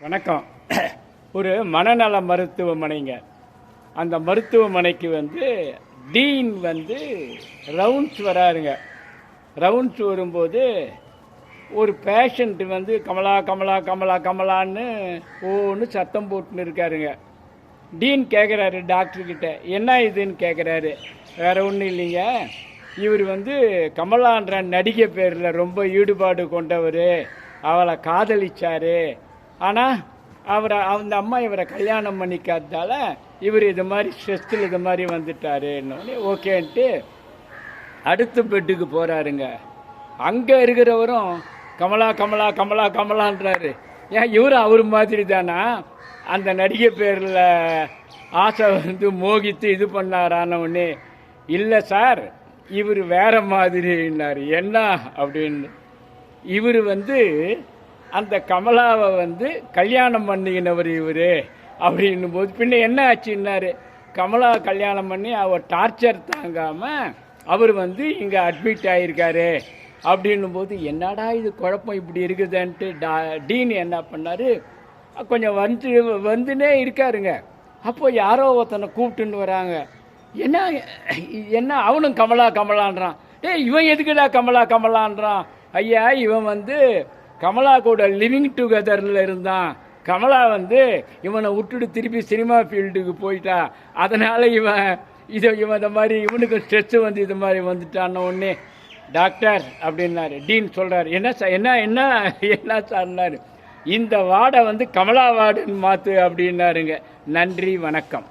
வணக்கம். ஒரு மனநல மருத்துவமனைங்க. அந்த மருத்துவமனைக்கு டீன் ரவுண்ட்ஸ் வராருங்க. ரவுண்ட்ஸ் வரும்போது ஒரு பேஷண்ட் கமலா கமலா கமலா கமலான்னு ஒன்று சத்தம் போட்டுன்னு இருக்காருங்க. டீன் கேட்குறாரு டாக்டர்கிட்ட, என்ன இதுன்னு கேட்குறாரு. வேற ஒன்றும் இல்லைங்க, இவர் கமலான்ற நடிகை பேரில் ரொம்ப ஈடுபாடு கொண்டவர், அவளை காதலிச்சார். ஆனால் அந்த அம்மா இவரை கல்யாணம் பண்ணிக்காததால இவர் இது மாதிரி ஸ்ட்ரெஸ்ஸில் இது மாதிரி வந்துட்டாருன்னு ஓகேன்ட்டு அடுத்த பெட்டுக்கு போகிறாருங்க. அங்கே இருக்கிறவரும் கமலா கமலா கமலா கமலான்றாரு. ஏன் இவரும் அவர் மாதிரி தானா? அந்த நடிகை பேரில் ஆசை மோகித்து இது பண்ணாரான ஒன்று. இல்லை சார், இவர் வேற மாதிரின்னாரு. என்ன அப்படின்னு, இவர் அந்த கமலாவை கல்யாணம் பண்ணிக்கினவர் இவர் அப்படின்னும் போது, பின்ன என்ன ஆச்சுன்னாரு. கமலா கல்யாணம் பண்ணி அவர் டார்ச்சர் தாங்காமல் அவர் இங்கே அட்மிட் ஆகியிருக்காரு அப்படின்னும் போது, என்னடா இது குழப்பம் இப்படி இருக்குதுன்ட்டு டீன் என்ன பண்ணார், கொஞ்சம் வந்துனே இருக்காருங்க. அப்போ யாரோ ஒருத்தனை கூப்பிட்டுன்னு வராங்க. என்ன என்ன அவனும் கமலா கமலான்றான். இவன் எதுக்குடா கமலா கமலான்றான்? ஐயா, இவன் கமலா கூட லிவிங் டுகெதரில் இருந்தான். கமலா இவனை விட்டுட்டு திருப்பி சினிமா ஃபீல்டுக்கு போயிட்டா. அதனால் இவன் இந்த மாதிரி இவனுக்கு ஸ்ட்ரெஸ்ஸு இது மாதிரி வந்துட்டான்னு ஒன்று. டாக்டர் அப்படின்னாரு. டீன் சொல்கிறார், என்ன சார், என்ன என்ன என்ன சார்னாரு. இந்த வார்டை கமலா வார்டுன்னு மாற்று அப்படின்னாருங்க. நன்றி, வணக்கம்.